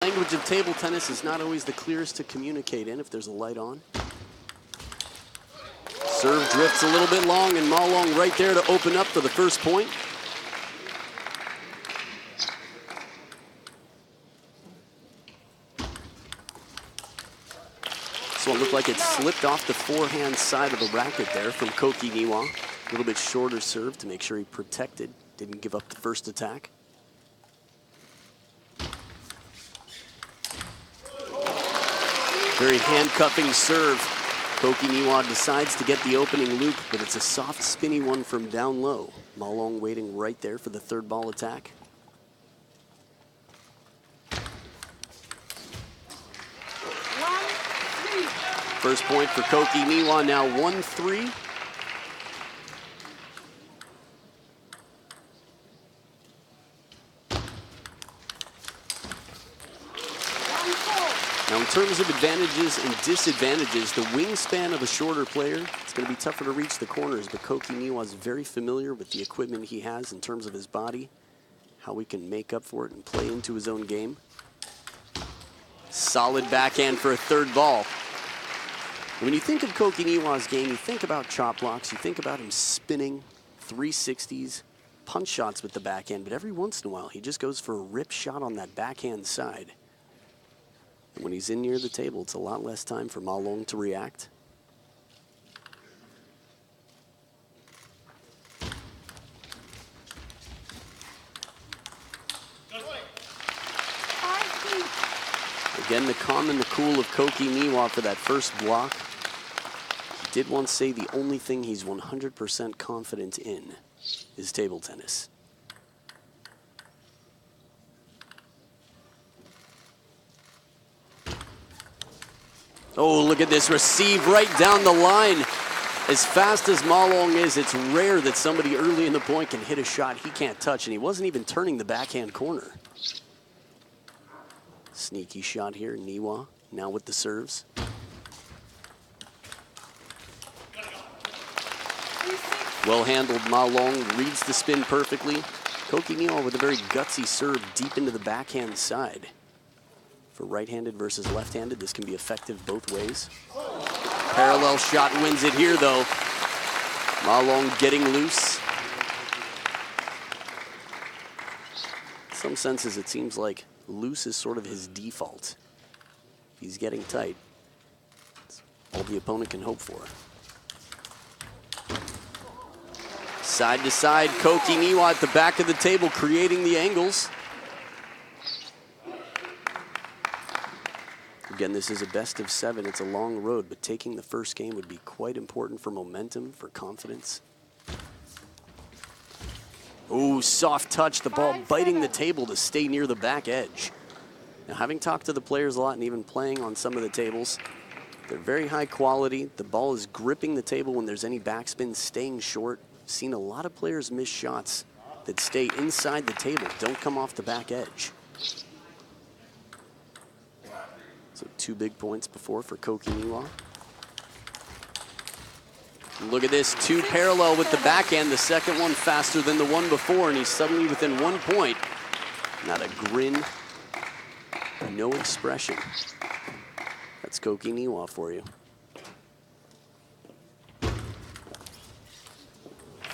language of table tennis is not always the clearest to communicate in if there's a light on. Serve drifts a little bit long, and Ma Long right there to open up for the first point. This one looked like it slipped off the forehand side of the racket there from Koki NIWA. A little bit shorter serve to make sure he protected, didn't give up the first attack. Very handcuffing serve. Koki NIWA decides to get the opening loop, but it's a soft, spinny one from down low. Ma Long waiting right there for the third ball attack. First point for Koki NIWA, now 1-3. Now, in terms of advantages and disadvantages, the wingspan of a shorter player, it's going to be tougher to reach the corners, but Koki NIWA is very familiar with the equipment he has in terms of his body, how he can make up for it and play into his own game. Solid backhand for a third ball. When you think of Koki NIWA's game, you think about chop blocks, you think about him spinning, 360s, punch shots with the backhand, but every once in a while he just goes for a rip shot on that backhand side. And when he's in near the table, it's a lot less time for Ma Long to react. Again, the calm and the cool of Koki NIWA for that first block. He did once say the only thing he's 100% confident in is table tennis. Oh, look at this receive right down the line. As fast as Ma Long is, it's rare that somebody early in the point can hit a shot he can't touch, and he wasn't even turning the backhand corner. Sneaky shot here, NIWA, now with the serves. Well handled, Ma Long reads the spin perfectly. Koki NIWA with a very gutsy serve deep into the backhand side. For right-handed versus left-handed, this can be effective both ways. Parallel shot wins it here, though. Ma Long getting loose. In some senses, it seems like loose is sort of his default. If he's getting tight, it's all the opponent can hope for. Side to side, Koki NIWA at the back of the table creating the angles. Again, this is a best of 7. It's a long road, but taking the first game would be quite important for momentum, for confidence. Ooh, soft touch, the ball biting the table to stay near the back edge. Now, having talked to the players a lot and even playing on some of the tables, they're very high quality. The ball is gripping the table when there's any backspin, staying short. Seen a lot of players miss shots that stay inside the table, don't come off the back edge. So 2 big points before for Koki NIWA. Look at this, 2 parallel with the backhand. The second one faster than the one before, and he's suddenly within 1 point. Not a grin, no expression. That's Koki NIWA for you.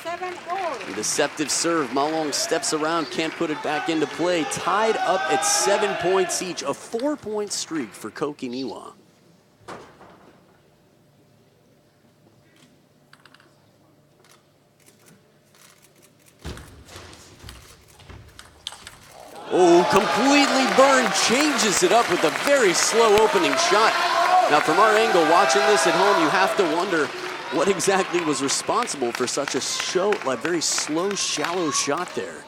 7-all. Deceptive serve. Ma Long steps around, can't put it back into play. Tied up at 7 points each. A 4-point streak for Koki NIWA. Oh, completely burned. Changes it up with a very slow opening shot. Now, from our angle, watching this at home, you have to wonder what exactly was responsible for such a very slow, shallow shot there.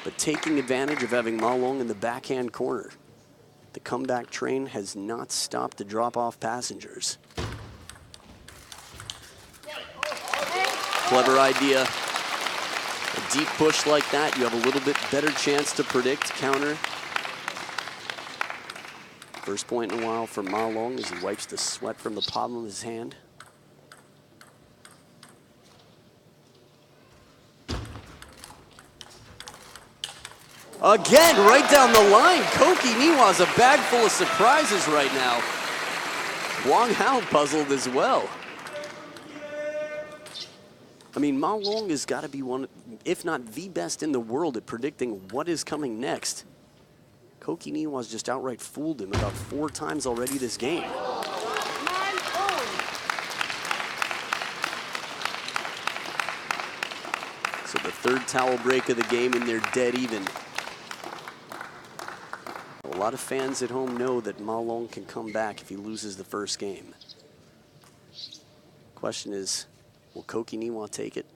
But taking advantage of having Ma Long in the backhand corner. The comeback train has not stopped to drop off passengers. Clever idea. A deep push like that, you have a little bit better chance to predict, counter. First point in a while for Ma Long as he wipes the sweat from the palm of his hand. Again, right down the line. Koki NIWA's a bag full of surprises right now. Wang Hao puzzled as well. I mean, Ma Long has got to be one, if not the best in the world at predicting what is coming next. Koki NIWA's just outright fooled him about 4 times already this game. 9-0. So the third towel break of the game, and they're dead even. A lot of fans at home know that Ma Long can come back if he loses the first game. Question is, will Koki NIWA take it?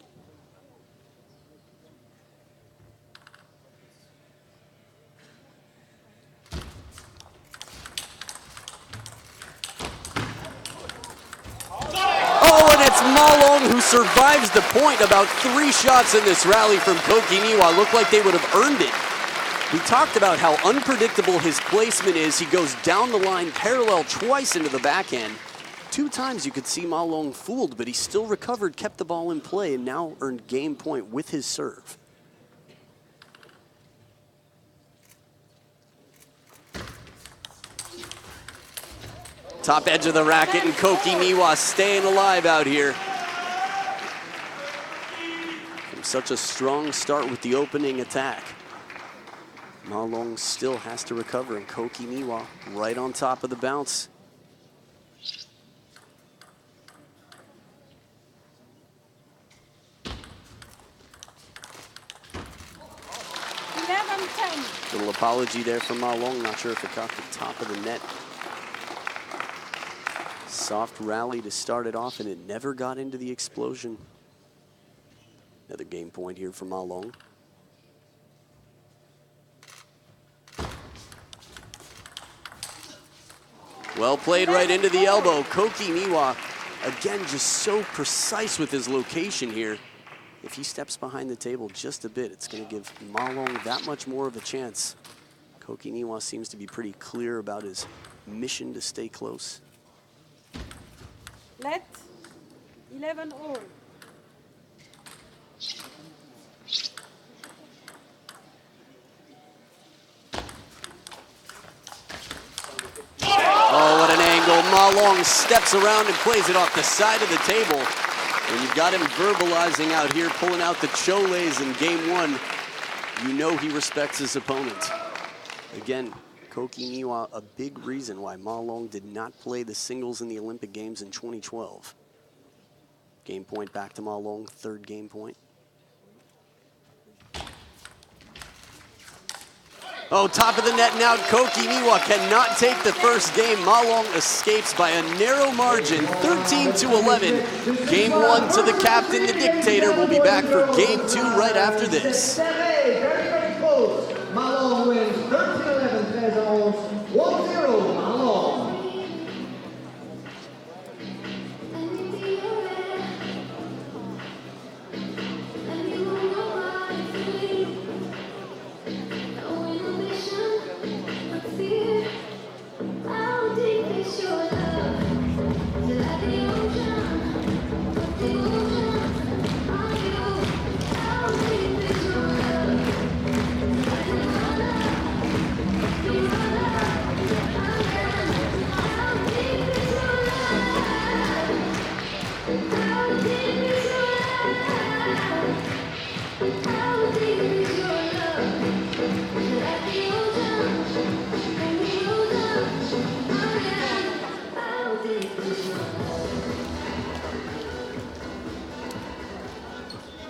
Oh, and it's Ma Long who survives the point. About 3 shots in this rally from Koki NIWA. Looked like they would have earned it. We talked about how unpredictable his placement is. He goes down the line parallel twice into the backhand. 2 times you could see Ma Long fooled, but he still recovered, kept the ball in play, and now earned game point with his serve. Top edge of the racket, and Koki NIWA staying alive out here. From such a strong start with the opening attack. Ma Long still has to recover, and Koki NIWA right on top of the bounce. Little apology there from Ma Long. Not sure if it caught the top of the net. Soft rally to start it off, and it never got into the explosion. Another game point here for Ma Long. Well played right into the elbow. Koki NIWA, again, just so precise with his location here. If he steps behind the table just a bit, it's going to give Ma Long that much more of a chance. Koki NIWA seems to be pretty clear about his mission to stay close. Let 11 all. Oh, what an angle. Ma Long steps around and plays it off the side of the table. And you've got him verbalizing out here, pulling out the choles in game 1. You know he respects his opponent. Again, Koki NIWA, a big reason why Ma Long did not play the singles in the Olympic Games in 2012. Game point back to Ma Long, 3rd game point. Oh, top of the net now. Koki NIWA cannot take the first game. Ma Long escapes by a narrow margin, 13-11. Game 1 to the captain, the dictator. We'll be back for game 2 right after this. Very close. Ma Long wins 13-11, says all 1-0 Ma Long.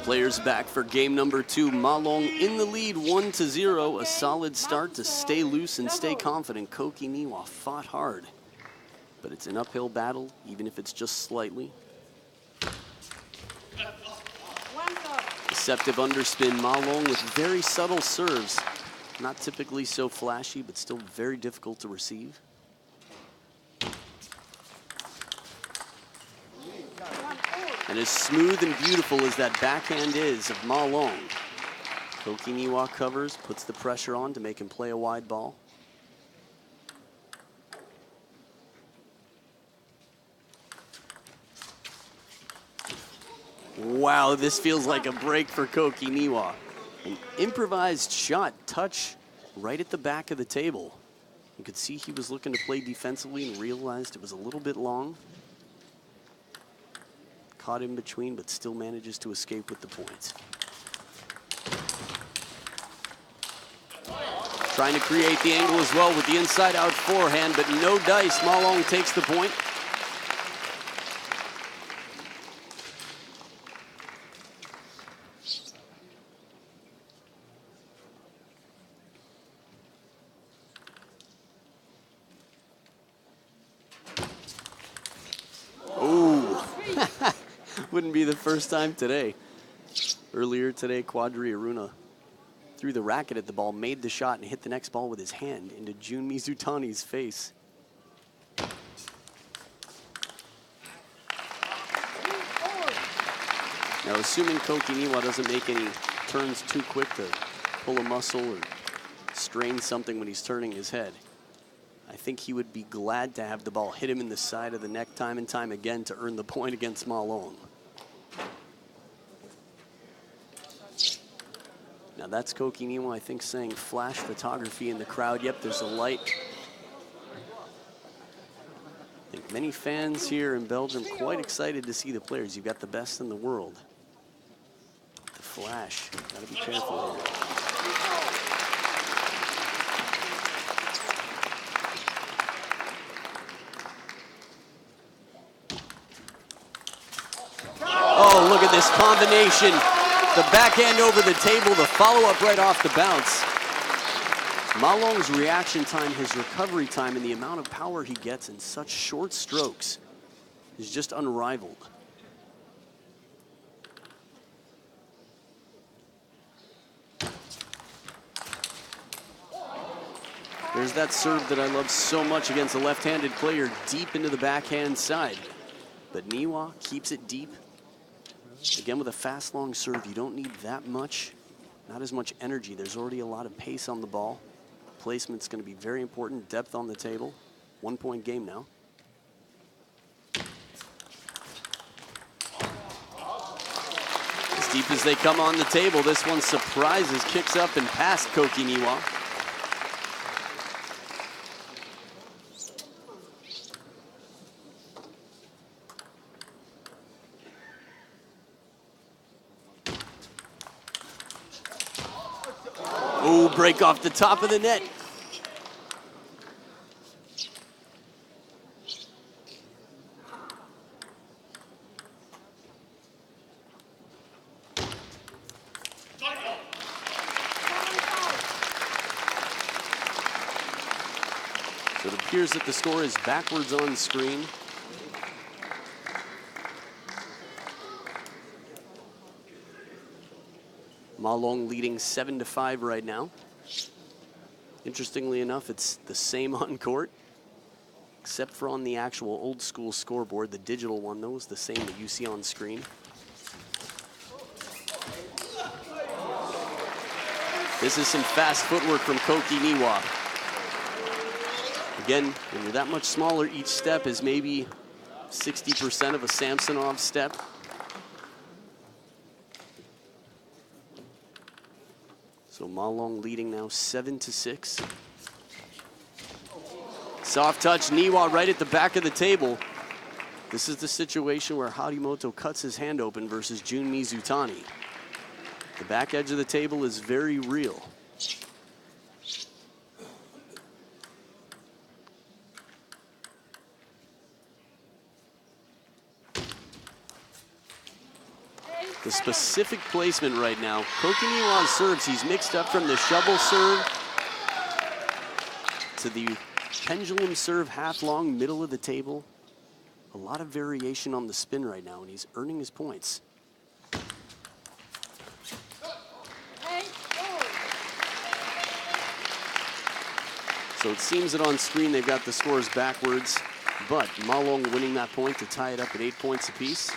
Players back for game number 2. Ma Long in the lead, 1-0. A solid start to stay loose and stay confident. Koki NIWA fought hard, but it's an uphill battle, even if it's just slightly. Deceptive underspin. Ma Long with very subtle serves. Not typically so flashy, but still very difficult to receive. And as smooth and beautiful as that backhand is of Ma Long, Koki NIWA covers, puts the pressure on to make him play a wide ball. Wow, this feels like a break for Koki NIWA. An improvised shot touch right at the back of the table. You could see he was looking to play defensively and realized it was a little bit long. Caught in between, but still manages to escape with the points. Trying to create the angle as well with the inside-out forehand, but no dice. Ma Long takes the point. Wouldn't be the first time today. Earlier today, Quadri Aruna threw the racket at the ball, made the shot, and hit the next ball with his hand into Jun Mizutani's face. Now, assuming Koki Niwa doesn't make any turns too quick to pull a muscle or strain something when he's turning his head, I think he would be glad to have the ball hit him in the side of the neck time and time again to earn the point against Ma Long. Now that's Koki Niwa, I think, saying flash photography in the crowd. Yep, there's a light. I think many fans here in Belgium quite excited to see the players. You've got the best in the world. The flash, gotta be careful here. Oh, look at this combination. The backhand over the table, the follow-up right off the bounce. Ma Long's reaction time, his recovery time, and the amount of power he gets in such short strokes is just unrivaled. There's that serve that I love so much against a left-handed player, deep into the backhand side. But Niwa keeps it deep. Again, with a fast, long serve, you don't need that much, not as much energy. There's already a lot of pace on the ball. Placement's going to be very important. Depth on the table. 1 point game now. As deep as they come on the table, this one surprises, kicks up and past Koki Niwa. Oh, break off the top of the net. So it appears that the score is backwards on screen. Ma Long leading 7-5 right now. Interestingly enough, it's the same on court, except for on the actual old school scoreboard. The digital one, though, is the same that you see on screen. This is some fast footwork from Koki Niwa. Again, when you're that much smaller, each step is maybe 60% of a Samsonov step. So Ma Long leading now 7-6. Soft touch, Niwa right at the back of the table. This is the situation where Harimoto cuts his hand open versus Jun Mizutani. The back edge of the table is very real. The specific placement right now, Koki Niwa serves, he's mixed up from the shovel serve to the pendulum serve, half long, middle of the table. A lot of variation on the spin right now, and he's earning his points. So it seems that on screen they've got the scores backwards, but Ma Long winning that point to tie it up at 8 points apiece.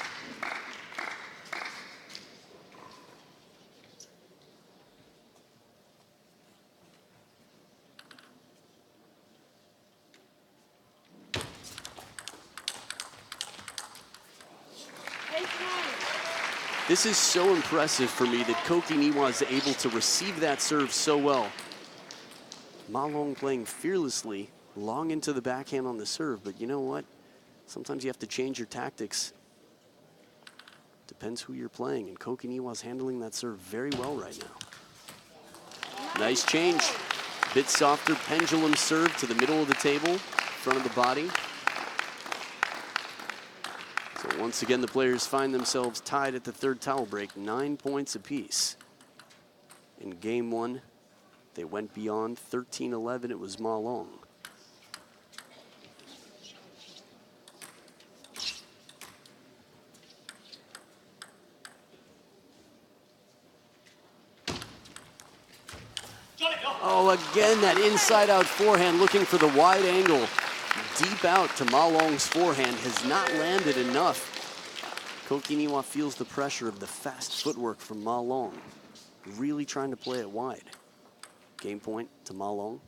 This is so impressive for me that Koki NIWA is able to receive that serve so well. Ma Long playing fearlessly, long into the backhand on the serve, but you know what? Sometimes you have to change your tactics. Depends who you're playing, and Koki NIWA's handling that serve very well right now. Nice change. Bit softer pendulum serve to the middle of the table, front of the body. So once again, the players find themselves tied at the third towel break, 9 points apiece. In game one, they went beyond 13-11. It was Ma Long. Oh, again, that inside-out forehand, looking for the wide angle. Deep out to Ma Long's forehand, has not landed enough. Koki NIWA feels the pressure of the fast footwork from Ma Long. Really trying to play it wide. Game point to Ma Long.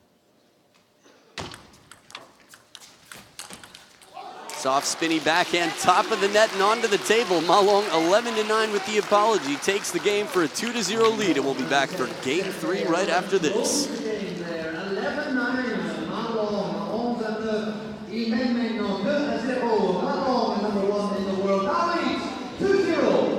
Soft spinny backhand, top of the net and onto the table. Ma Long 11-9 with the apology. Takes the game for a 2-0 lead, and we'll be back for game three right after this. 11-9, Ma Long, 11-9. Il mène maintenant 2-0. Ma Long, number one in the world. Now leads 2-0.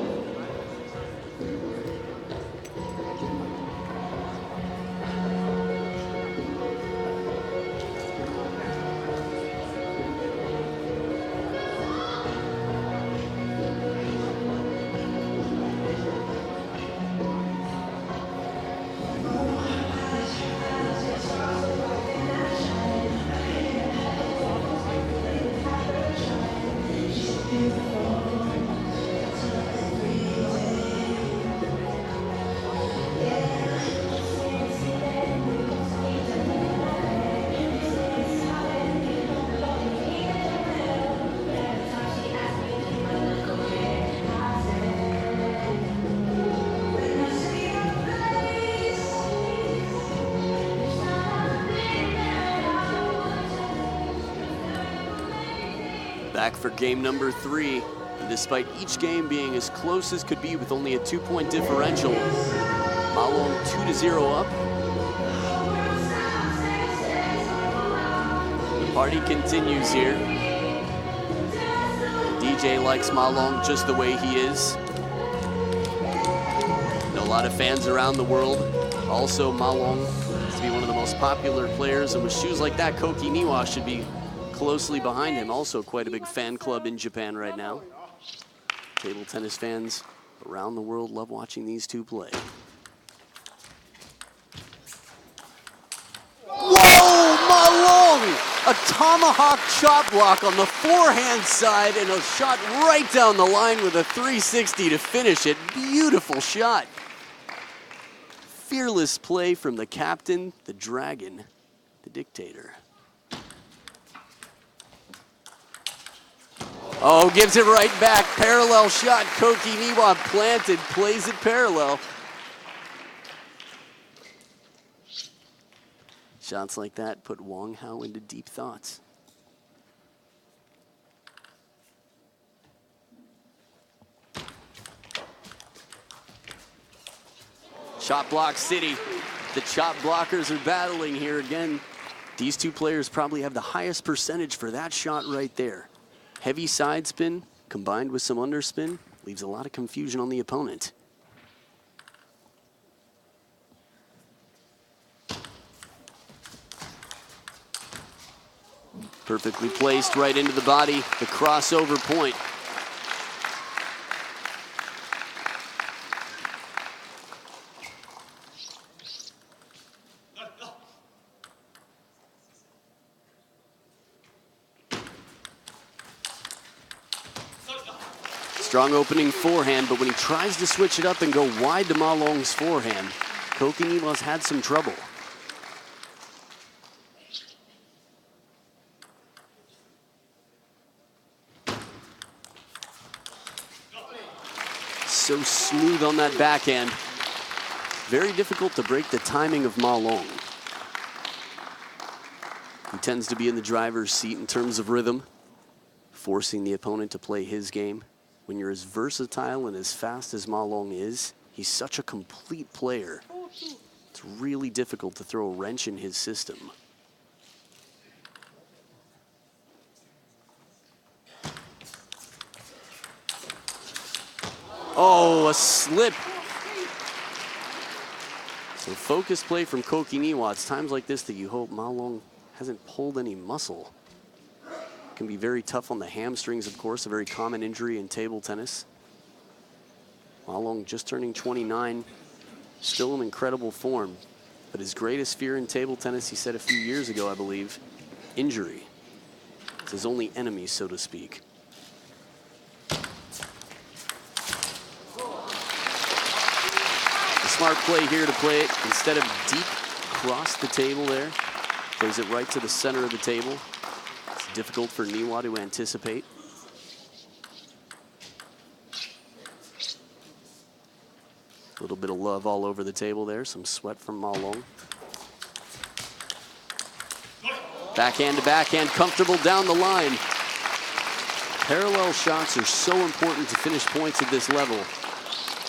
Back for game number three. And despite each game being as close as could be with only a 2-point differential, Ma Long 2-0 up. The party continues here. DJ likes Ma Long just the way he is. And a lot of fans around the world. Also, Ma Long is to be one of the most popular players, and with shoes like that, Koki NIWA should be closely behind him. Also quite a big fan club in Japan right now. Table tennis fans around the world love watching these two play. Whoa, Ma Long! A tomahawk chop block on the forehand side and a shot right down the line with a 360 to finish it. Beautiful shot. Fearless play from the captain, the dragon, the dictator. Oh, gives it right back. Parallel shot. Koki NIWA planted, plays it parallel. Shots like that put Wang Hao into deep thoughts. Shot block city. The chop blockers are battling here again. These two players probably have the highest percentage for that shot right there. Heavy side spin combined with some underspin leaves a lot of confusion on the opponent. Perfectly placed right into the body, the crossover point. Strong opening forehand, but when he tries to switch it up and go wide to Ma Long's forehand, Koki NIWA's had some trouble. So smooth on that backhand. Very difficult to break the timing of Ma Long. He tends to be in the driver's seat in terms of rhythm, forcing the opponent to play his game. when you're as versatile and as fast as Ma Long is, he's such a complete player. 4-2. It's really difficult to throw a wrench in his system. Oh, a slip. So focused play from Koki NIWA. It's times like this that you hope Ma Long hasn't pulled any muscle. It can be very tough on the hamstrings, of course, a very common injury in table tennis. Ma Long just turning 29, still in incredible form. But his greatest fear in table tennis, he said a few years ago, I believe, injury. It's his only enemy, so to speak. Smart play here to play it instead of deep across the table there. Plays it right to the center of the table. It's difficult for NIWA to anticipate. A little bit of love all over the table there. Some sweat from Ma Long. Backhand to backhand, comfortable down the line. Parallel shots are so important to finish points at this level.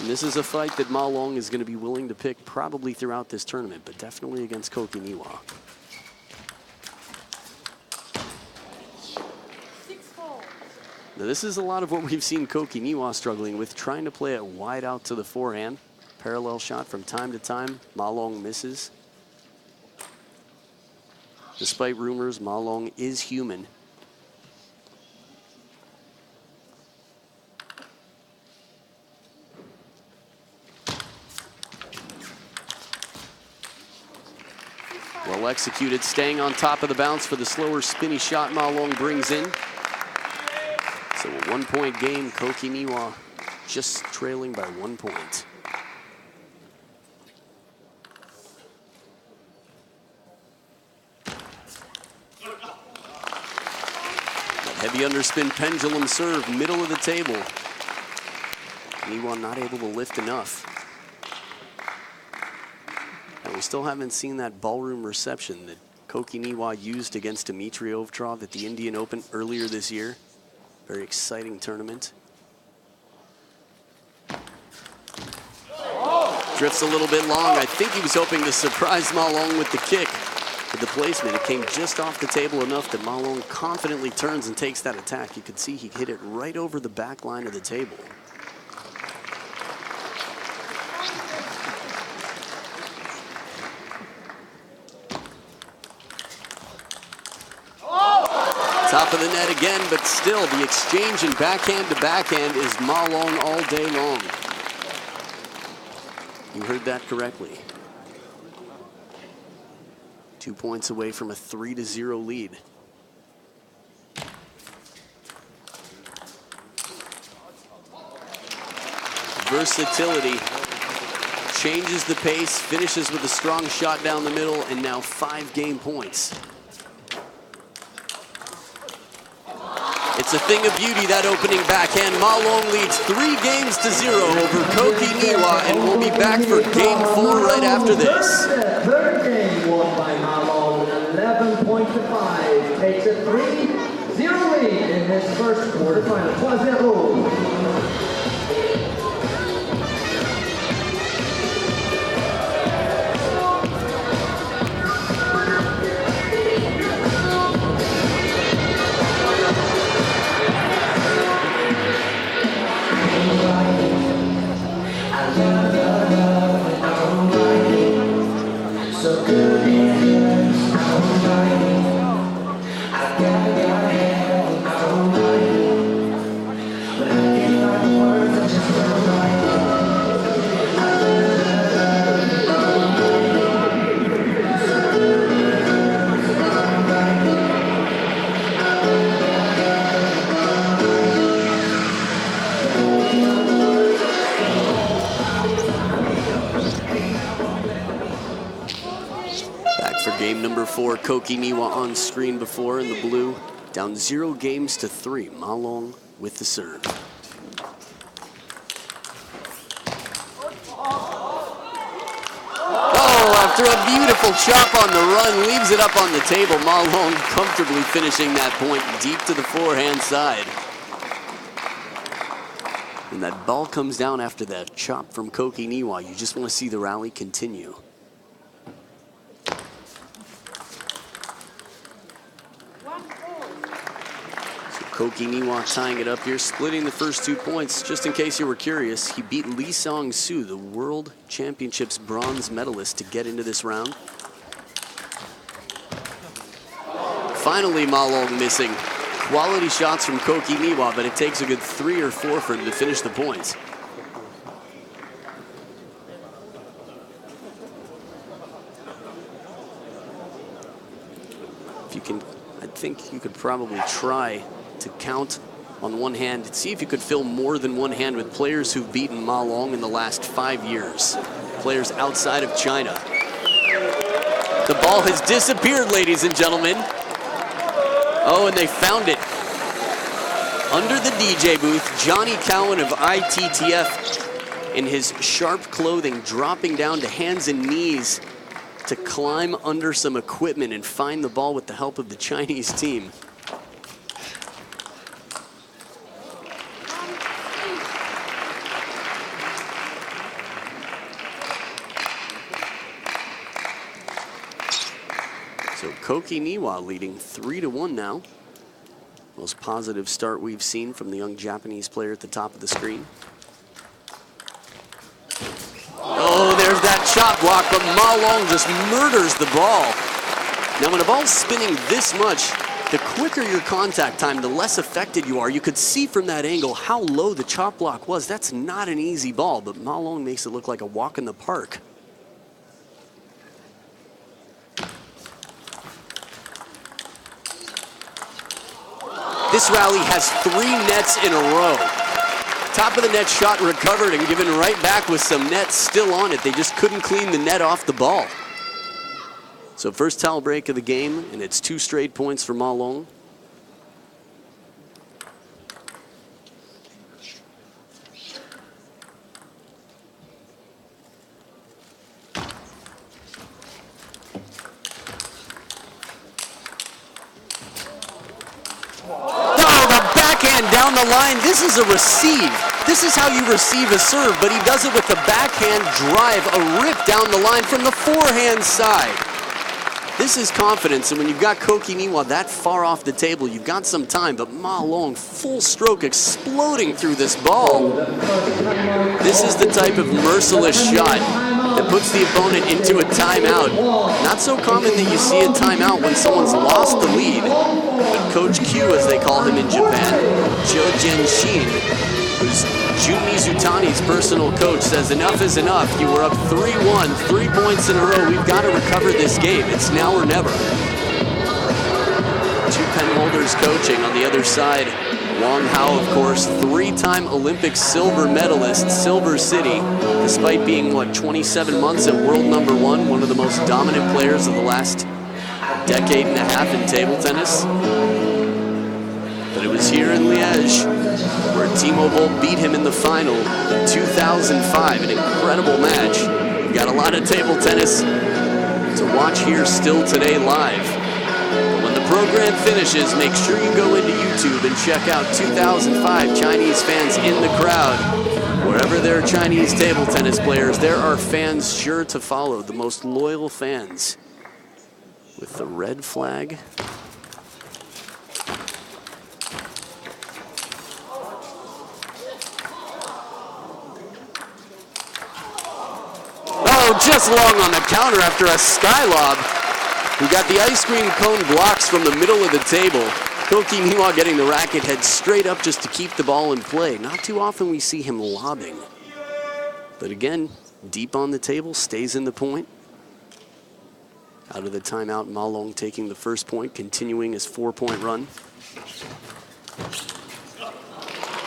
And this is a fight that Ma Long is going to be willing to pick probably throughout this tournament, but definitely against Koki NIWA. 6-4. Now this is a lot of what we've seen Koki NIWA struggling with, trying to play it wide out to the forehand. Parallel shot from time to time, Ma Long misses. Despite rumors, Ma Long is human. Well executed, staying on top of the bounce for the slower spinny shot Ma Long brings in. So a 1-point game, Koki NIWA just trailing by 1 point. That heavy underspin pendulum serve, middle of the table. NIWA not able to lift enough. We still haven't seen that ballroom reception that Koki NIWA used against Dmitry Ovtcharov at the Indian Open earlier this year. Very exciting tournament. Drifts a little bit long. I think he was hoping to surprise Ma Long with the kick. But the placement, it came just off the table enough that Ma Long confidently turns and takes that attack. You could see he hit it right over the back line of the table. Top of the net again, but still the exchange in backhand to backhand is Ma Long all day long. You heard that correctly. 2 points away from a 3-0 lead. Versatility. Changes the pace, finishes with a strong shot down the middle, and now 5 game points. It's a thing of beauty, that opening backhand. Ma Long leads 3 games to 0 over Koki NIWA, and we'll be back for game 4 right after this. Third game won by Ma Long, 11 points to 5. Takes a 3-0 lead in this first quarterfinal. 3-0. Game number 4, Koki NIWA on screen before in the blue. Down 0 games to 3. Ma Long with the serve. Oh, after a beautiful chop on the run, leaves it up on the table. Ma Long comfortably finishing that point deep to the forehand side. When that ball comes down after that chop from Koki NIWA, you just want to see the rally continue. So Koki NIWA tying it up here, splitting the first 2 points. Just in case you were curious, he beat Lee Song-soo, the World Championships bronze medalist, to get into this round. Finally, Ma Long missing. Quality shots from Koki NIWA, but it takes a good 3 or 4 for him to finish the points. If you can, I think you could probably try to count on one hand, see if you could fill more than one hand with players who've beaten Ma Long in the last 5 years. Players outside of China. The ball has disappeared, ladies and gentlemen. Oh, and they found it. Under the DJ booth, Johnny Cowan of ITTF in his sharp clothing dropping down to hands and knees to climb under some equipment and find the ball with the help of the Chinese team. So Koki NIWA leading 3-1 now. Most positive start we've seen from the young Japanese player at the top of the screen. Oh, there's that chop block, but Ma Long just murders the ball. Now, when a ball's spinning this much, the quicker your contact time, the less affected you are. You could see from that angle how low the chop block was. That's not an easy ball, but Ma Long makes it look like a walk in the park. This rally has 3 nets in a row. Top of the net shot recovered and given right back with some nets still on it. They just couldn't clean the net off the ball. So first towel break of the game, and it's 2 straight points for Ma Long. Down the line, this is a receive. This is how you receive a serve, but he does it with the backhand drive, a rip down the line from the forehand side. This is confidence, and when you've got Koki NIWA that far off the table, you've got some time, but Ma Long, full stroke, exploding through this ball. This is the type of merciless shot that puts the opponent into a timeout. Not so common that you see a timeout when someone's lost the lead, but Coach Q, as they call him in Japan, Jo Jenshin, who's Jun Mizutani's personal coach, says enough is enough. You were up 3-1, 3 points in a row. We've got to recover this game. It's now or never. 2 penholders coaching on the other side. Wang Hao, of course, 3-time Olympic silver medalist, Silver City, despite being, 27 months at world #1, one of the most dominant players of the last decade and a half in table tennis. But it was here in Liege where Timo Boll beat him in the final in 2005, an incredible match. We've got a lot of table tennis to watch here still today live. When the program finishes, make sure you go into YouTube and check out 2005 Chinese fans in the crowd. Wherever there are Chinese table tennis players, there are fans sure to follow, the most loyal fans. With the red flag. Oh, just long on the counter after a sky lob. We got the ice cream cone blocks from the middle of the table. Koki NIWA getting the racket head straight up just to keep the ball in play. Not too often we see him lobbing. But again, deep on the table, stays in the point. Out of the timeout, Ma Long taking the first point, continuing his 4-point run.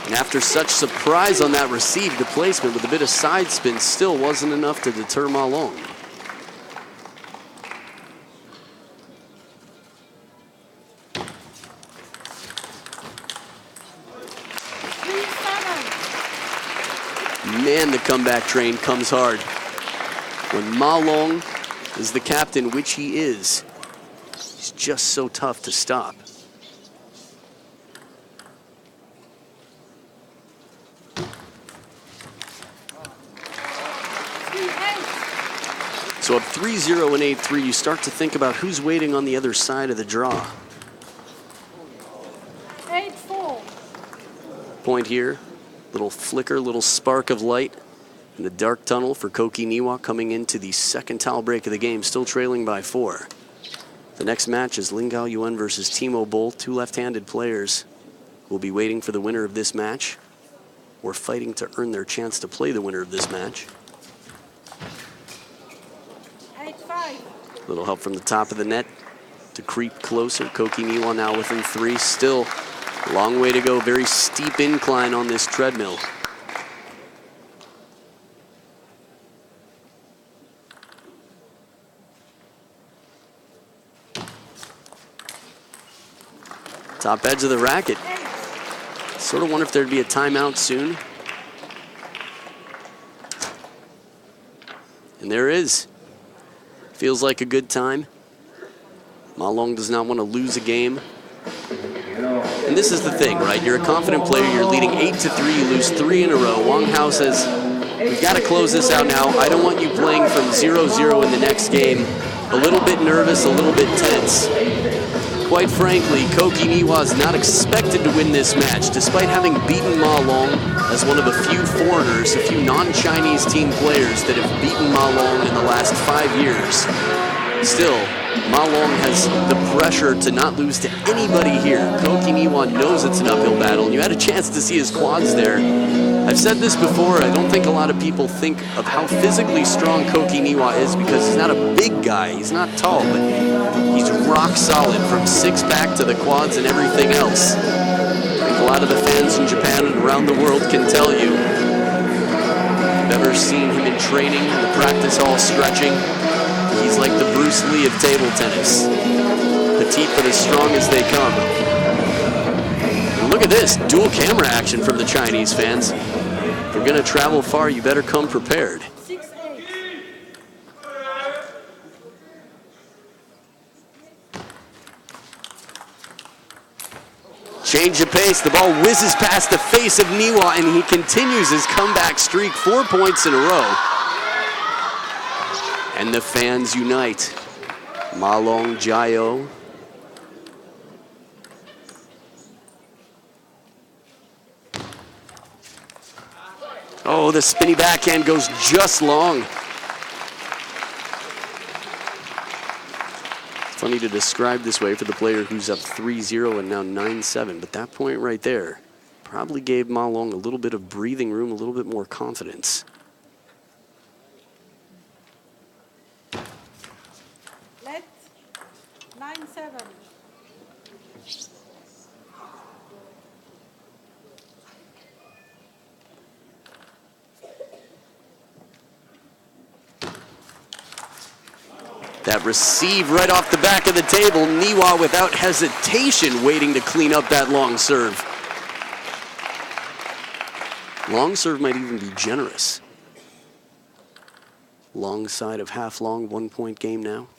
And after such surprise on that receive, the placement with a bit of side spin still wasn't enough to deter Ma Long. Man, the comeback train comes hard. When Ma Long is the captain, which he is, he's just so tough to stop. So up 3-0 and 8-3, you start to think about who's waiting on the other side of the draw. 8-4. Point here, little flicker, little spark of light in the dark tunnel for Koki NIWA coming into the second towel break of the game, still trailing by 4. The next match is Lingao Yuan versus Timo Boll, two left-handed players who will be waiting for the winner of this match or fighting to earn their chance to play the winner of this match. 8-5. Little help from the top of the net to creep closer. Koki NIWA now within 3. Still a long way to go. Very steep incline on this treadmill. Top edge of the racket. Sort of wonder if there'd be a timeout soon. And there is. Feels like a good time. Ma Long does not want to lose a game. And this is the thing, right? You're a confident player. You're leading 8-3. You lose 3 in a row. Wang Hao says, we've got to close this out now. I don't want you playing from 0-0 in the next game. A little bit nervous, a little bit tense. Quite frankly, Koki NIWA is not expected to win this match, despite having beaten Ma Long as one of a few foreigners, a few non-Chinese team players that have beaten Ma Long in the last 5 years. Still, Ma Long has the pressure to not lose to anybody here. Koki NIWA knows it's an uphill battle, and you had a chance to see his quads there. I've said this before, I don't think a lot of people think of how physically strong Koki NIWA is because he's not a big guy, he's not tall, but he's rock solid from six-pack to the quads and everything else. I think a lot of the fans in Japan and around the world can tell you. If you've ever seen him in training, in the practice hall stretching, he's like the Bruce Lee of table tennis. Petite but as strong as they come. And look at this, dual camera action from the Chinese fans. If you're gonna travel far, you better come prepared. 6-8. Change of pace, the ball whizzes past the face of NIWA and he continues his comeback streak, 4 points in a row. And the fans unite. Ma Long Jiao. Oh, the spinny backhand goes just long. It's funny to describe this way for the player who's up 3-0 and now 9-7, but that point right there probably gave Ma Long a little bit of breathing room, a little bit more confidence. Let 9-7. That receive right off the back of the table. NIWA without hesitation waiting to clean up that long serve. Long serve might even be generous. Long side of half long, 1 point game now.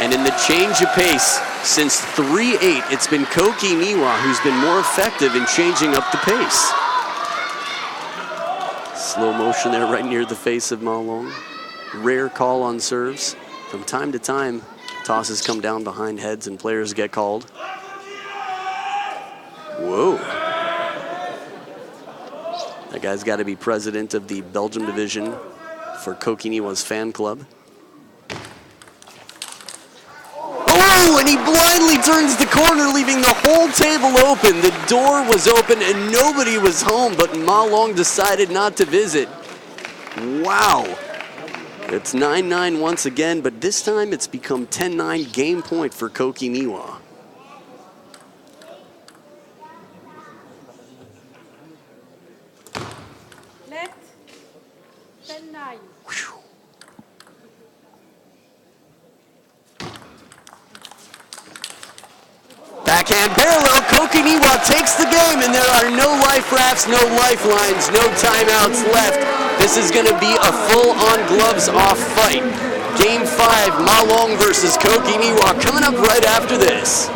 And in the change of pace, since 3-8, it's been Koki NIWA who's been more effective in changing up the pace. Slow motion there right near the face of Ma Long. Rare call on serves. From time to time, tosses come down behind heads and players get called. Whoa. That guy's got to be president of the Belgium division for Koki NIWA's fan club. Oh, and he blindly turns the corner, leaving the whole table open. The door was open and nobody was home, but Ma Long decided not to visit. Wow. It's 9-9 once again, but this time it's become 10-9 game point for Koki NIWA. Let 10-9. Backhand parallel, Koki NIWA takes the game, and there are no life rafts, no lifelines, no timeouts left. This is going to be a full-on gloves-off fight. Game 5, Ma Long versus Koki NIWA, coming up right after this.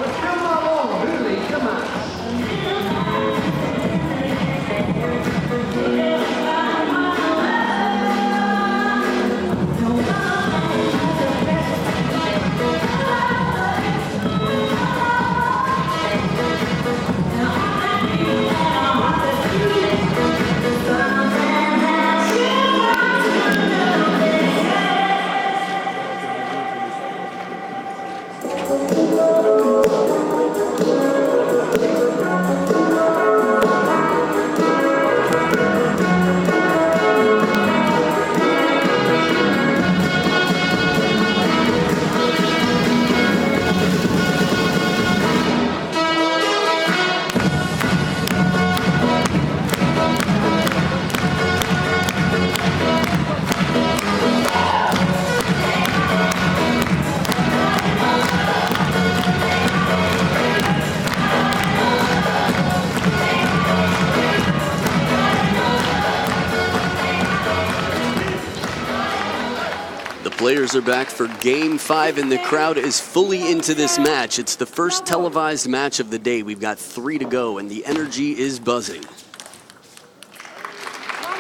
Players are back for Game 5, and the crowd is fully into this match. It's the first televised match of the day. We've got 3 to go, and the energy is buzzing.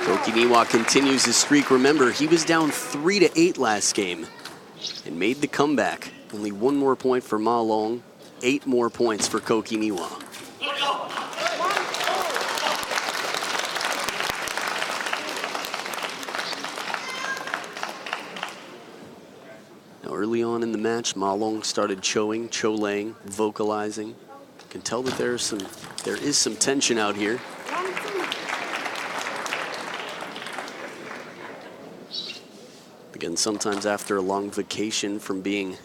Koki NIWA continues his streak. Remember, he was down 3-8 last game and made the comeback. Only 1 more point for Ma Long, 8 more points for Koki NIWA. Early on in the match, Ma Long started cholaying, vocalizing. You can tell that there is some tension out here. Again, sometimes after a long vacation from being,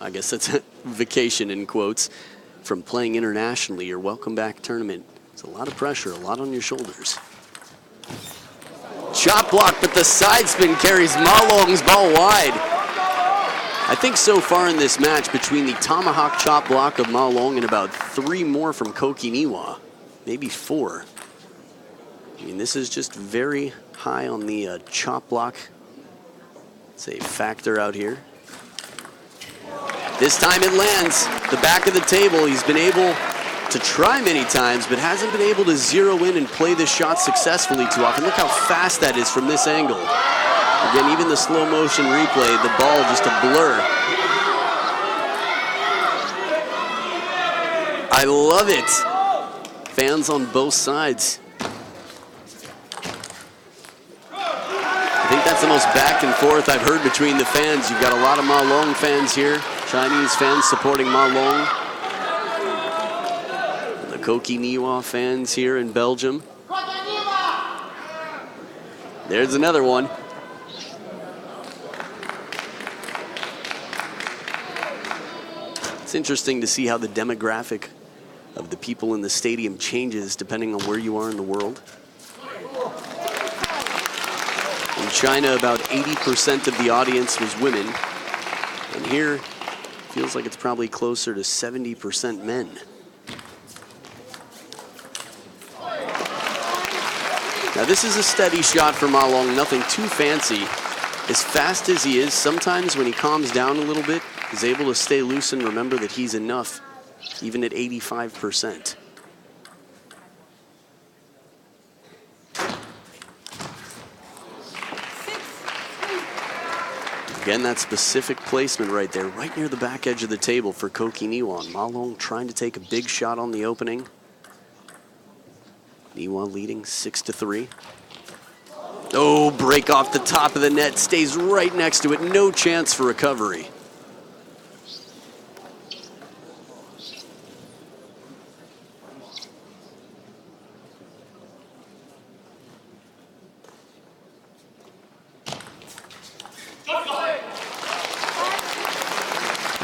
I guess that's a vacation in quotes, from playing internationally, your welcome back tournament. It's a lot of pressure, a lot on your shoulders. Chop block, but the side spin carries Ma Long's ball wide. I think so far in this match, between the tomahawk chop block of Ma Long and about 3 more from Koki NIWA, maybe 4. I mean, this is just very high on the chop block. It's a factor out here. This time it lands. The back of the table, he's been able to try many times, but hasn't been able to zero in and play this shot successfully too often. Look how fast that is from this angle. Again, even the slow motion replay, the ball just a blur. I love it. Fans on both sides. I think that's the most back and forth I've heard between the fans. You've got a lot of Ma Long fans here, Chinese fans supporting Ma Long. And the Koki NIWA fans here in Belgium. There's another one. It's interesting to see how the demographic of the people in the stadium changes depending on where you are in the world. In China, about 80% of the audience was women. And here, it feels like it's probably closer to 70% men. Now this is a steady shot for Ma Long, nothing too fancy. As fast as he is, sometimes when he calms down a little bit, he's able to stay loose and remember that he's enough, even at 85%. Again, that specific placement right there, right near the back edge of the table for Koki NIWA. Ma Long trying to take a big shot on the opening. NIWA leading 6-3. Oh, break off the top of the net, stays right next to it, no chance for recovery.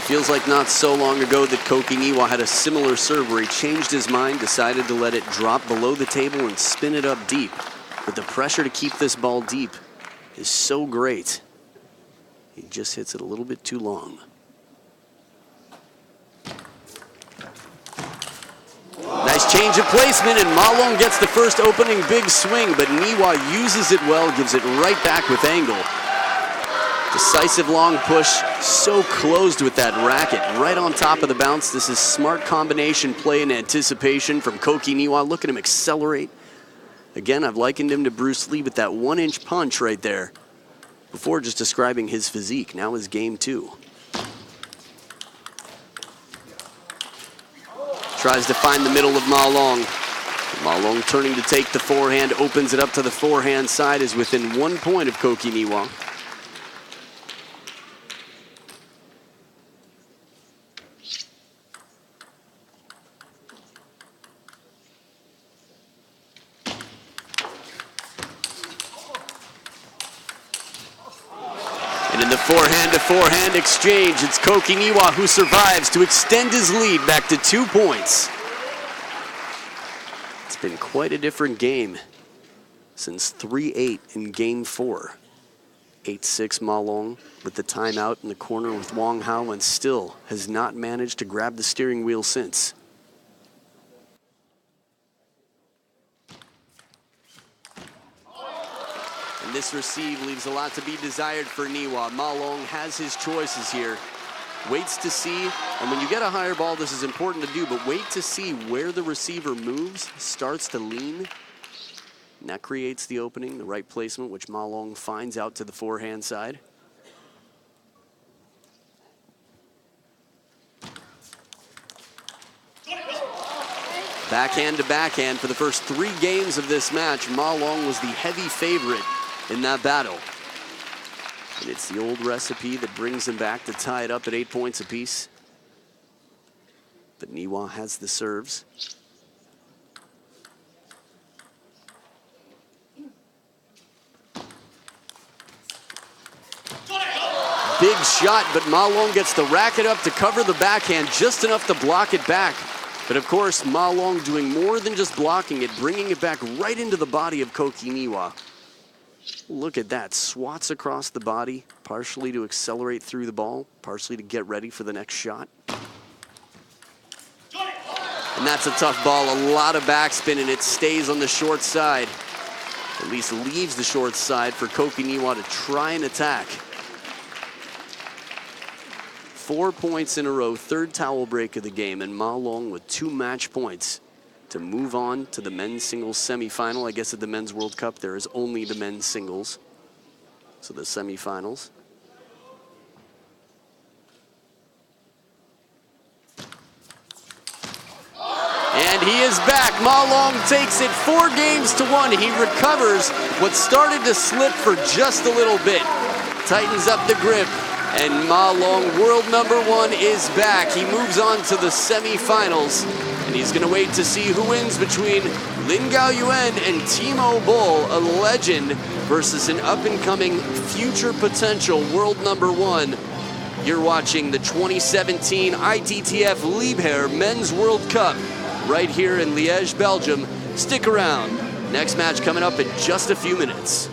Feels like not so long ago that Koki NIWA had a similar serve where he changed his mind, decided to let it drop below the table and spin it up deep. But the pressure to keep this ball deep is so great. He just hits it a little bit too long. Nice change of placement, and Ma Long gets the first opening big swing, but NIWA uses it well, gives it right back with angle. Decisive long push, so closed with that racket, right on top of the bounce. This is smart combination play and anticipation from Koki NIWA. Look at him accelerate. Again, I've likened him to Bruce Lee with that 1-inch punch right there. Before just describing his physique, now his game too. Tries to find the middle of Ma Long. Ma Long turning to take the forehand, opens it up to the forehand side, is within 1 point of Koki NIWA. the forehand-to-forehand exchange. It's Koki NIWA who survives to extend his lead back to 2 points. It's been quite a different game since 3-8 in game 4. 8-6 Ma Long with the timeout in the corner with Wang Hao, and still has not managed to grab the steering wheel since. And this receive leaves a lot to be desired for NIWA. Ma Long has his choices here. Waits to see, and when you get a higher ball, this is important to do, but wait to see where the receiver moves, starts to lean. And that creates the opening, the right placement, which Ma Long finds out to the forehand side. Backhand to backhand for the first 3 games of this match. Ma Long was the heavy favorite in that battle. And it's the old recipe that brings him back to tie it up at 8 points apiece. But NIWA has the serves. Big shot, but Ma Long gets the racket up to cover the backhand, just enough to block it back. But of course, Ma Long doing more than just blocking it, bringing it back right into the body of Koki NIWA. Look at that, swats across the body, partially to accelerate through the ball, partially to get ready for the next shot. And that's a tough ball, a lot of backspin, and it stays on the short side. At least leaves the short side for Koki NIWA to try and attack. 4 points in a row, 3rd towel break of the game, and Ma Long with 2 match points to move on to the men's singles semifinal. I guess at the Men's World Cup, there is only the men's singles. So the semifinals. And he is back. Ma Long takes it 4 games to 1. He recovers what started to slip for just a little bit. Tightens up the grip. And Ma Long, world number 1, is back. He moves on to the semifinals, and he's going to wait to see who wins between Lin Gaoyuan and Timo Boll, a legend, versus an up-and-coming future potential world number 1. You're watching the 2017 ITTF Liege Men's World Cup right here in Liege, Belgium. Stick around. Next match coming up in just a few minutes.